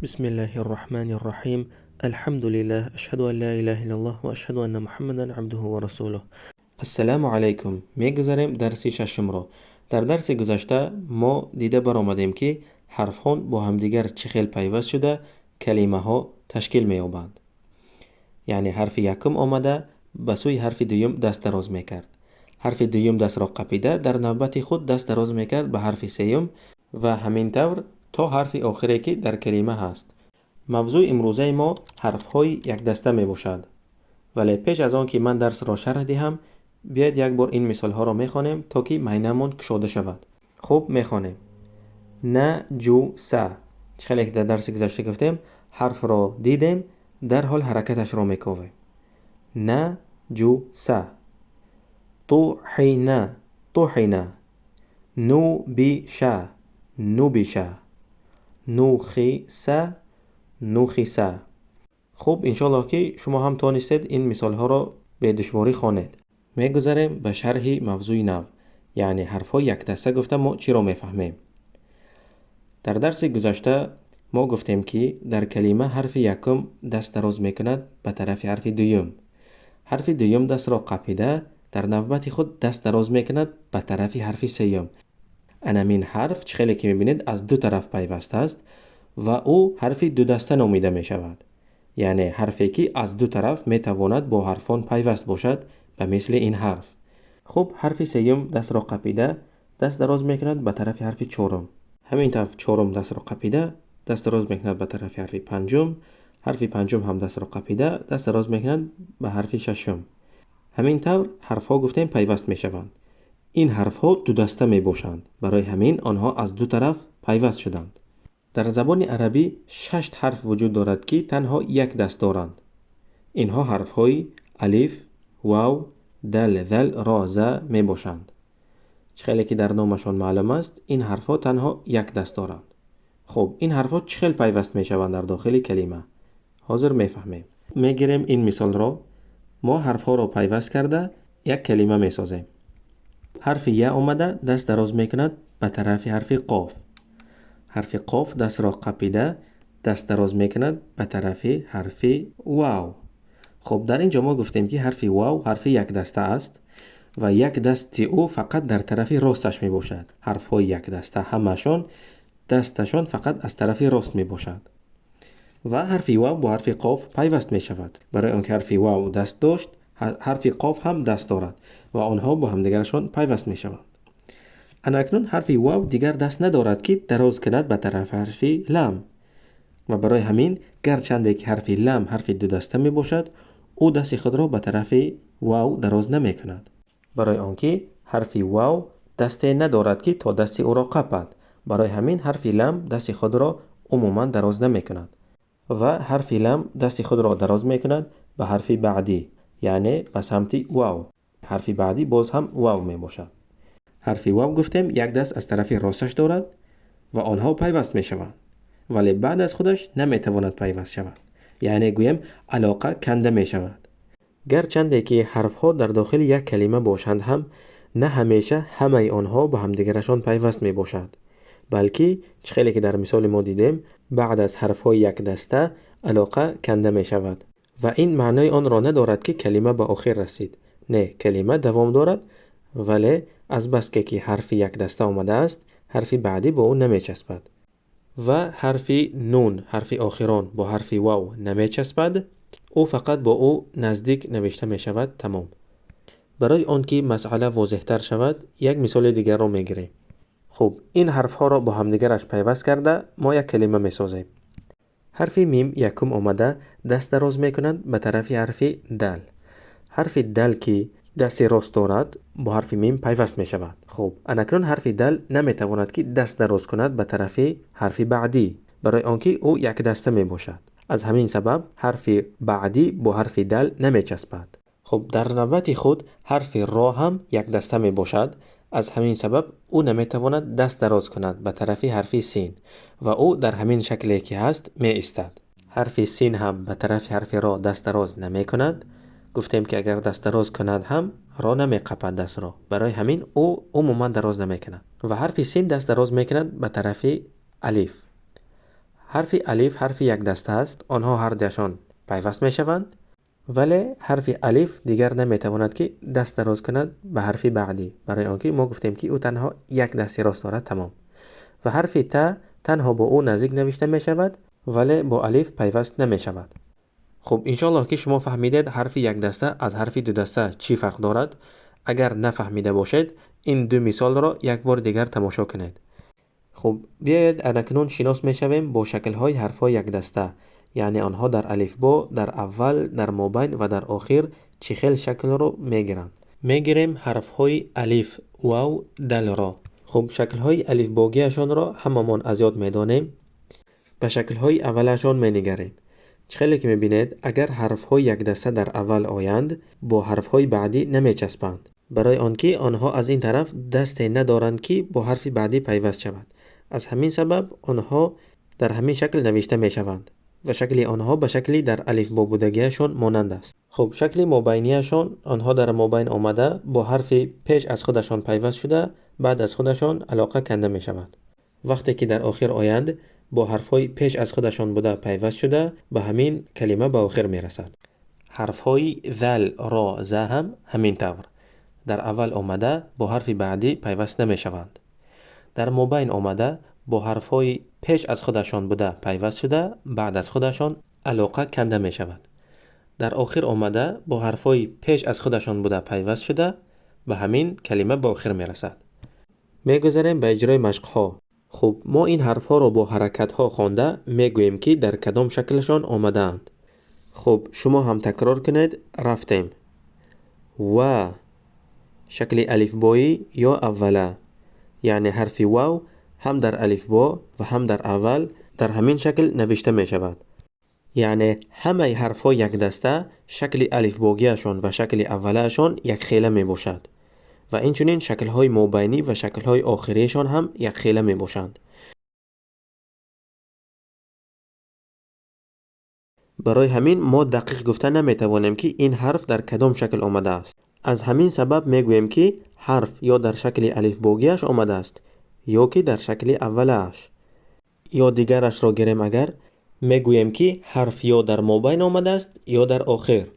بسم الله الرحمن الرحیم. الحمد لله، اشهد ان لا اله الا الله و اشهد ان محمدا عبده و رسوله. السلام علیکم. میگذاریم درس ششم را. در درس گذشته ما دیده برآمدیم که حرف ها با همدیگر چه خیل پیوست شده کلمه ها تشکیل می‌یابند. یعنی حرف یکم آمده به سوی حرف دوم دست دراز میکرد. حرف دوم دست را قپیده در نوبت خود دست دراز میکرد به حرف سوم و همین طور تا حرف آخری که در کلمه هست. موضوع امروزه ما حرف های یک دسته می باشد. ولی پیش از آن که من درس را شرح دهم بیاید یک بار این مثال ها را می خوانیم تا که معنیمون کشاده شود. خب می خوانیم. نجوسه. چخیلی که در درس گذشته گفتیم حرف را دیدیم در حال حرکتش را میکویم. نجوسه. طحینه. طحینه. نوبیشه. نوبیشه. نوخیسه. نوخیسه. خب انشالله که شما هم توانستید این مثال ها را به دشواری خوانید. میگذاریم به شرح موضوع نو. یعنی حرف ها یک دسته گفته ما چی را میفهمیم. در درس گذشته ما گفتیم که در کلمه حرف یکم دست دراز میکند به طرف حرف دوم. حرف دوم دست را قپیده در نوبت خود دست دراز میکند به طرف حرف سوم. انمین حرف چخیلی که میبینید از دو طرف پیوسته است و او حرف دو دسته نامیده میشود. یعنی حرفی که از دو طرف میتواند با حرفان پیوست باشد به مثل این حرف. خب حرف سوم دست را قپیده دست دراز میکند به طرف حرف چهارم. همین طرف چهارم دست را قپیده دست دراز میکند به طرف حرف پنجم. حرف پنجم هم دست را قپیده دست دراز میکند به حرف ششم. همین طور حرف ها گفتیم پیوست میشوند. این حرف ها دو دسته می باشند. برای همین آنها از دو طرف پیوست شدند. در زبان عربی 6 حرف وجود دارد که تنها یک دست دارند. اینها حرف های الف، واو، دال، ذل، را، ز می باشند. چخیلی که در نامشان معلوم است این حرف ها تنها یک دست دارند. خب این حرف ها چخیل پیوست می شوند در داخل کلمه؟ حاضر می فهمیم. می گیریم این مثال را. ما حرف ها را پیوست کرده یک کلمه می سازیم. حرف یا آمده دست دراز می کند به طرف حرف قاف. حرف قاف دست را قپیده دست دراز می کند به طرف حرف واو. خب در اینجا ما گفتیم که حرف واو حرف یک دسته است و یک دست او فقط در طرف راستش می باشد. حرف های یک دسته همشان دستشان فقط از طرف راست می باشد. و حرف واو با حرف قاف پیوست می شود. برای آنکه حرف واو دست داشت حرف قاف هم دست دارد و آنها با همدیگرشان پیوست می شوند. اکنون حرف واو دیگر دست ندارد که دراز کند به طرف حرف لام و برای همین گرچند که حرف لام حرف دو دسته می باشد او دست خود را به طرف واو دراز نمی کند. برای آنکه حرف واو دست ندارد که تا دست او را قپد. برای همین حرف لام دست خود را عموما دراز نمی کند و حرف لام دست خود را دراز می کند به حرف بعدی، یعنی به سمت واو. حرف بعدی باز هم واو می باشد. حرف واو گفتیم یک دست از طرف راستش دارد و آنها پیوست می شوند ولی بعد از خودش نمی تواند پیوست شود. یعنی گویم علاقه کنده می شود. گرچند که حرف ها در داخل یک کلمه باشند هم نه همیشه همه آنها با همدیگرشان پیوست می باشد. بلکه خیلی که در مثال ما دیدیم بعد از حرف های یک دسته علاقه کنده می شود و این معنای آن را ندارد که کلمه به آخر رسید. نه، کلمه دوام دارد ولی از بس که حرف یک دسته آمده است حرف بعدی با او نمی چسبد و حرف نون حرف آخران با حرف واو نمی چسبد. او فقط با او نزدیک نوشته می شود. تمام. برای آنکه مسئله واضح تر شود یک مثال دیگر را می گیریم. خب این حرف ها را با همدیگرش پیوست کرده ما یک کلمه می سازیم. حرف میم یکم آمده دست دراز می کند به طرف حرف دال. حرف دال که دست راست دارد با حرف میم پیوست می شود. خب اکنون حرف دال نمی تواند که دست دراز کند به طرف حرف بعدی برای آنکه او یک دسته می باشد. از همین سبب حرف بعدی با حرف دال نمی چسبد. خب در نوبت خود حرف را هم یک دسته می باشد. از همین سبب او نمی تواند دست دراز کند به طرف حرف سین و او در همین شکلی که هست می ایستد. حرف سین هم به طرف حرف را دست دراز نمی کند. گفتیم که اگر دست دراز کند هم را نمی قپد دست را. برای همین او عموما دراز نمی کند و حرف سین دست دراز می کند به طرف الف. حرف الف حرف یک دسته است. آنها هر دوشان پیوست می شوند. ولی حرف الف دیگر نمیتواند که دست دراز کند به حرف بعدی، برای آنکه ما گفتیم که او تنها یک دست راست دارد. تمام. و حرف ت تنها با او نزدیک نوشته می شود ولی با الف پیوست نمی شود. خب انشالله که شما فهمیدید حرف یک دسته از حرف دو دسته چی فرق دارد. اگر نفهمیده باشید این دو مثال را یک بار دیگر تماشا کنید. خب بیایید اکنون شناس می شویم با شکل های حرف های یک دسته، یعنی آنها در الفبا، در اول، در مابین و در آخر چه خیل شکل را می گیرند. می گیریم حرف های الف، واو، دل را. خب شکل های الفباگیشان را هممان از یاد می دانیم. به شکل های اولشان می نگریم. خیلی که می بینید اگر حرف های یک دسته در اول آیند با حرف های بعدی نمی چسبند، برای آنکه آنها از این طرف دست ندارند که با حرف بعدی پیوست شود. از همین سبب آنها در همین شکل نوشته می شوند و شکل آنها به شکلی در الفبا بودگیشان مانند است. خب شکل مابینیشان آنها در مابین آمده با حرف پیش از خودشان پیوست شده، بعد از خودشان علاقه کنده می شوند. وقتی که در آخر آیند با حرفهای پیش از خودشان بوده پیوست شده به همین کلمه به آخر می رسد. حرفهای ذل، را، ز هم همین طور در اول آمده با حرف بعدی پیوست نمی شوند. در مابین آمده با حرفهای پیش از خودشان بوده پیوست شده، بعد از خودشان علاقه کنده می شود. در آخر آمده با حرفهای پیش از خودشان بوده پیوست شده به همین کلمه به آخر می رسد. می گذاریم به اجرای مشق ها. خب ما این حرف ها را با حرکت ها خوانده می گوییم که در کدام شکلشان آمده اند. خب شما هم تکرار کنید. رفتیم. و شکل الفبایی یا اوله، یعنی حرف واو هم در الفبا و هم در اول در همین شکل نوشته می شود. یعنی همه حرف ها یک دسته شکل الفباگیشان و شکل اولشان یک خیله می باشد و اینچنین شکل های مابینی و شکل های آخریشان هم یک خیله می باشند. برای همین ما دقیق گفته نمی توانیم که این حرف در کدام شکل آمده است. از همین سبب می گوییم که حرف یا در شکل الفباگیش آمده است یا که در شکل اولش. یا دیگرش را گیریم اگر می گوییم که حرف یا در مابین آمده است یا در آخر.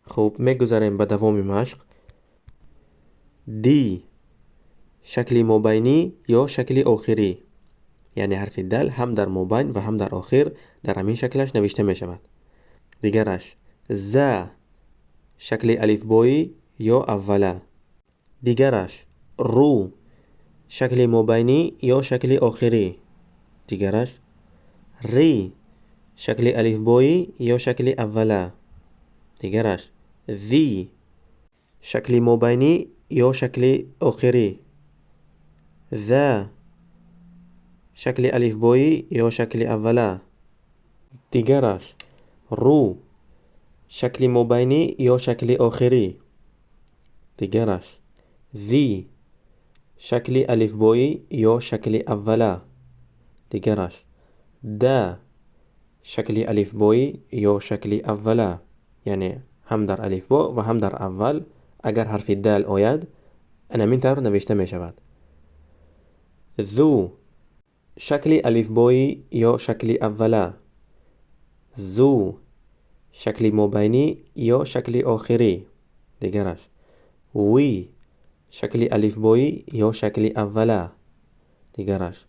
خب می گذاریم به دوام مشق. دی شکل مابینی یا شکل آخری، یعنی حرف دل هم در مابین و هم در آخر در همین شکلش نوشته می شود. دیگرش ز شکل الفبایی یا اوله. دیگرش رو شکل مابینی یا شکل آخری. دیگرش ری شکل الفبایی یا شکل اوله. دیگرش ذی شکل مابینی یا شکل آخری. ذا شکل الفبایی یا شکل اوله. دیگرش رو شکل مابینی یا شکل آخری. دیگرش ذی شکل الفبایی یا شکل اوله. دیگرش دا شکل الفبایی یا شکل اوله، یعنی هم در الفبا و هم در اول اگر حرف دال آید همین طور نوشته می شود. ذو شکل الفبایی یا شکل اوله. زو شکل مابینی یا شکل آخری. دیگرش وی شکل الفبایی یا شکل اوله. دیگرش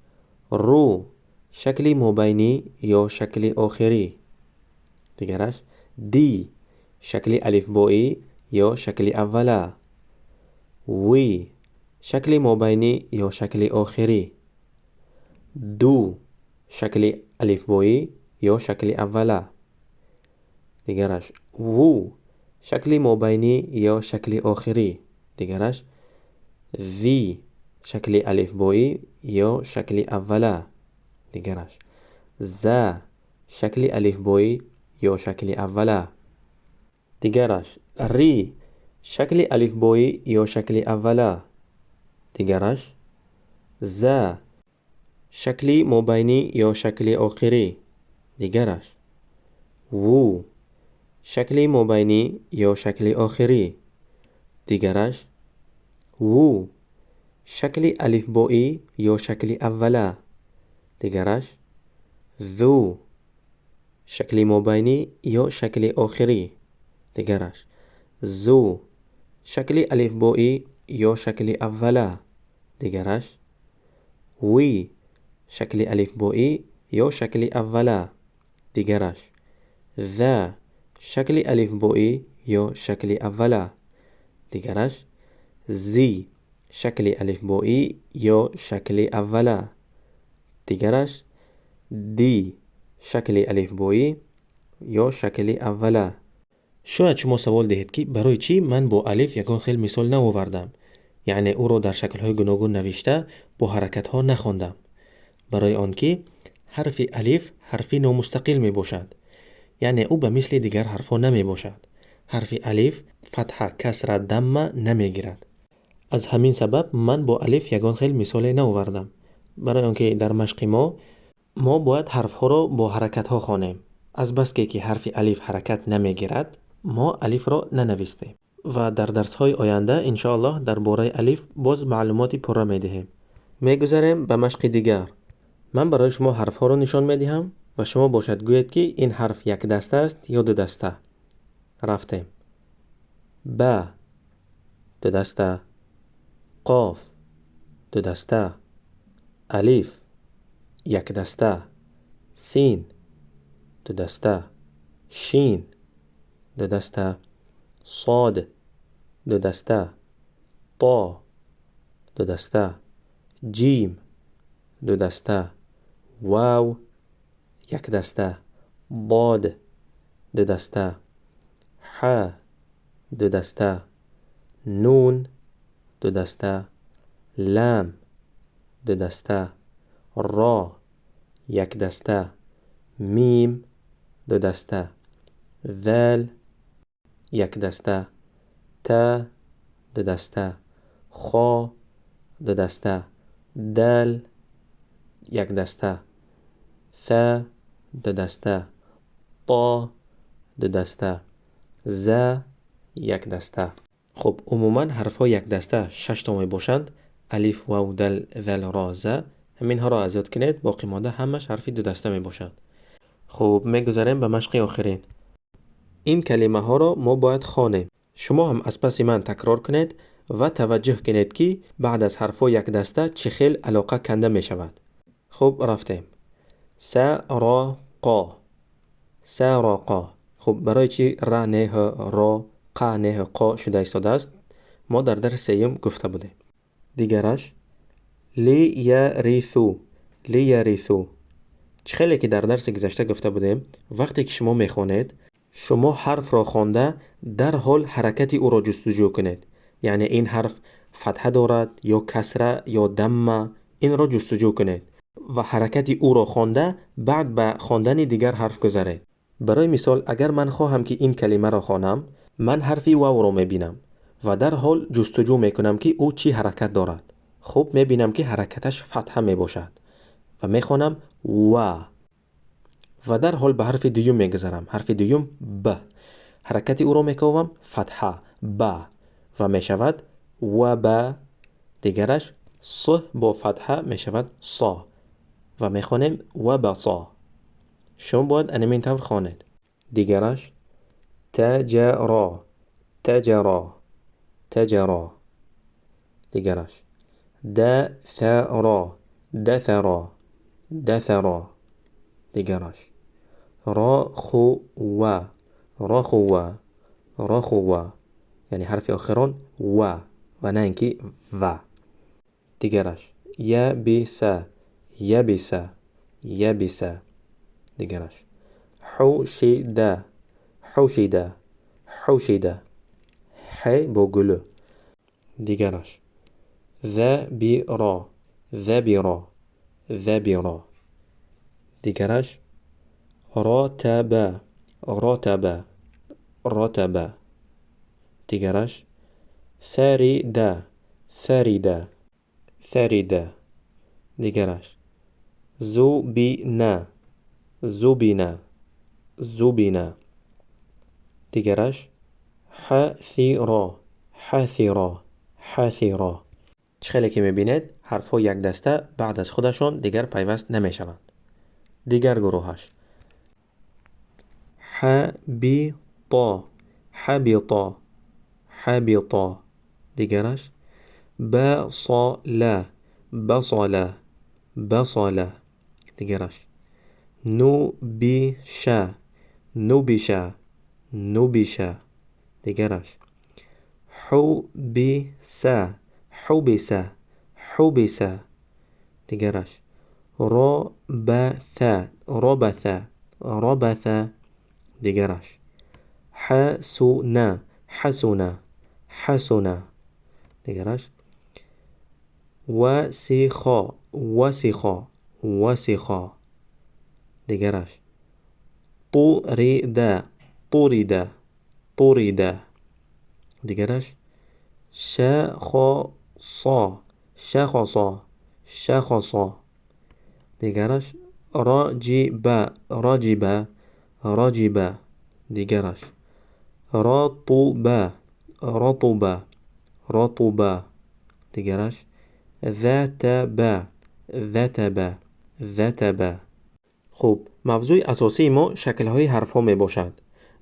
رو شکل مابینی یا شکل آخری. دیگرش دی شکل الفبایی یا شکل اوله. وی شکل مابینی یا شکل آخری. دو شکل الفبایی یا شکل اوله. دیگرش وو شکل مابینی یا شکل آخری. دیگرش ذی شکل الفبایی یا شکل اوله. دیگرش ز شکل الفبایی یا شکل اوله. دیگرش ری شکل الفبایی یا شکل اوله. دیگرش ز شکل مابینی یا شکل آخری. دیگرش وو شکل مابینی یا شکل آخری. دیگرش وو شکل الفبایی یا شکل اوله. دیگرش ذو شکلی مابینی یا شکلی آخری. دیگرش زو شکلی الف بایی یا شکلی اوله. دیگرش وی شکلی الف بایی یا شکلی اوله. دیگرش ذا شکلی الف بایی یا شکلی اوله. دیگرش زی شکلی الف بایی یا شکلی اوله. دیگرش دی شکلی الف بایی یا شکلی اوله. شاید شما سوال دهید که برای چی من با الف یگان خیل مثال نآوردم، یعنی او را در شکل‌های گوناگون نوشته با حرکت‌ها نخواندم. برای آنکه حرف الف حرفی نامستقل می باشد، یعنی او به مثل دیگر حرفا نمی باشد. حرف الف فتحه کسره دمه نمی گیرد. از همین سبب من با الف یگان خیل مثال نآوردم، برای آنکه در مشق ما باید حرفها را با حرکت‌ها خوانیم. از بس که حرف الف حرکت نمی گیرد ما الف را ننویسیم و در درس‌های آینده انشاءالله درباره الف باز معلوماتی پوره می‌دهیم. می‌گذاریم به مشق دیگر. من برای شما حرف‌ها را نشان می‌دهم و شما باشد گویید که این حرف یک دسته است یا دو دسته. رفتیم. با دو دسته، قاف دو دسته، الف یک دسته، سین دو دسته، شین دو دسته، صاد دو دسته، طا دو دسته، جیم دو دسته، واو یک دسته، ضاد دو دسته، ح دو دسته، نون دو دسته، لام دو دسته، را یک دسته، میم دو دسته، ذال یک دسته، تا دو دسته، خا دو دسته، دال یک دسته، ثا دو دسته، طا دو دسته، زا یک دسته. خب عموما حرف ها یک دسته 6 تا می باشند. الف واو دال ذال را زا. همین ها را از یاد کنید، باقی مانده همش حرفی دو دسته می باشند. خب میگذاریم به مشق آخرین. این کلمه ها را ما باید خوانیم. شما هم از پس من تکرار کنید و توجه کنید که بعد از حرف ها یک دسته چه خیل علاقه کنده می شود. خب رفتیم. سراقا سراقا. خب برای چی را نه را قا نه قا شده ایستاده است ما در درس سوم گفته بودیم. دیگرش لیریثو لیریثو. چه خیلی که در درس گذشته گفته بودیم وقتی که شما میخوانید شما حرف را خوانده در حال حرکتی او را جستجو کنید، یعنی این حرف فتحه دارد یا کسره یا دمه، این را جستجو کنید و حرکتی او را خوانده بعد به خواندن دیگر حرف گذارید. برای مثال اگر من خواهم که این کلمه را خوانم، من حرفی واو را میبینم و در حال جستجو میکنم که او چی حرکت دارد. خب میبینم که حرکتش فتحه میباشد و میخوانم و در حال به حرف دوم میگذرم. حرف دوم ب، حرکتی او را میکوبم فتحه با و میشود و با. دیگرش ص با فتحه میشود صا و میخوانیم و بصا. شما باید انمین طور خوانید. دیگرش تجرا تجرا تجرا. دیگرش دثرا دثرا دثرا. دیگرش راخوا راخوا راخوا، یعنی حرف آخران و نه اینکه و. دیگرش یبسا یبسا یبسا. دیگرش حوشیده حوشیده حوشیده، ح با گلو. دیگرش ذبیرا ذبیرا ذبیرا. دیگرش راتبه راتبه راتبه. دیگرش ثریده ثریده ثریده. دیگرش زوبینه زوبینه زوبینه. دیگرش حثیرا حثیرا حثیرا. خیلی که میبینید حرف ها یک دسته بعد از خودشان دیگر پیوست نمیشوند. دیگر گروهش. حبط حبط حبط دیگرش. بصل بصل بصل دیگرش. نبش نبش نبش دیگرش. حبس حبس حبس دیگرش. ربث ربث ربث دیگرش. حسن حسن حسن دیگرش. وسخ وسخ وسخ دیگرش. طرد طرد طرد دیگرش. شخص شخص شخص دیگرش. رجب رجب رجب دیگرش. رطب رطب رطب دیگرش. ذتب ذتب ذتب. خوب، موضوع اساسی ما شکل‌های حرف‌ها میباشد.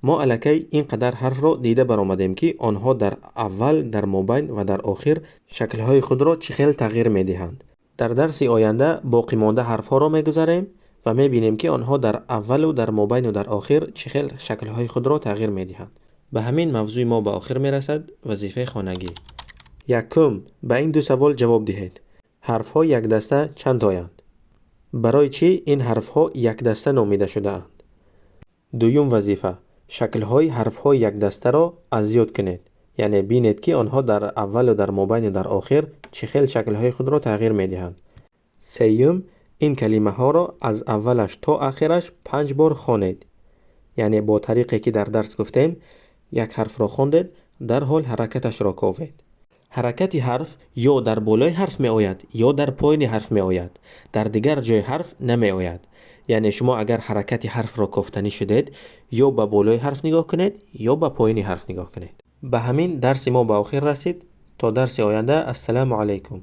ما الکی اینقدر حرف را دیده برآمدیم که آنها در اول، در مابین و در آخر شکل‌های خود را چخیل تغییر میدهند. در درس آینده باقی مانده حرف‌ها را میگذاریم و میبینیم که آنها در اول و در مابین و در آخر چخیل شکل‌های خود را تغییر میدهند. به همین موضوع ما به آخر میرسد وظیفه خانگی. یکم، به این دو سوال جواب دهید. حرف‌ها یک دسته چند تایند؟ برای چی این حرف‌ها یک دسته نامیده شده اند؟ دوم وظیفه، شکل‌های حرف‌های یک دسته را از زیاد کنید. یعنی بینید که آنها در اول و در مابین و در آخر چخیل شکل‌های خود را تغییر می‌دهند. سوم، این کلمه ها را از اولش تا آخرش 5 بار خوانید. یعنی با طریقی که در درس گفتیم، یک حرف را خواندید، در حال حرکتش را کاوید. حرکت حرف یا در بالای حرف می آید یا در پایین حرف می آید. در دیگر جای حرف نمی آید. یعنی شما اگر حرکت حرف را کافتنی شدید، یا به بالای حرف نگاه کنید یا به پایین حرف نگاه کنید. به همین درس ما به آخر رسید. تا درس آینده، السلام علیکم.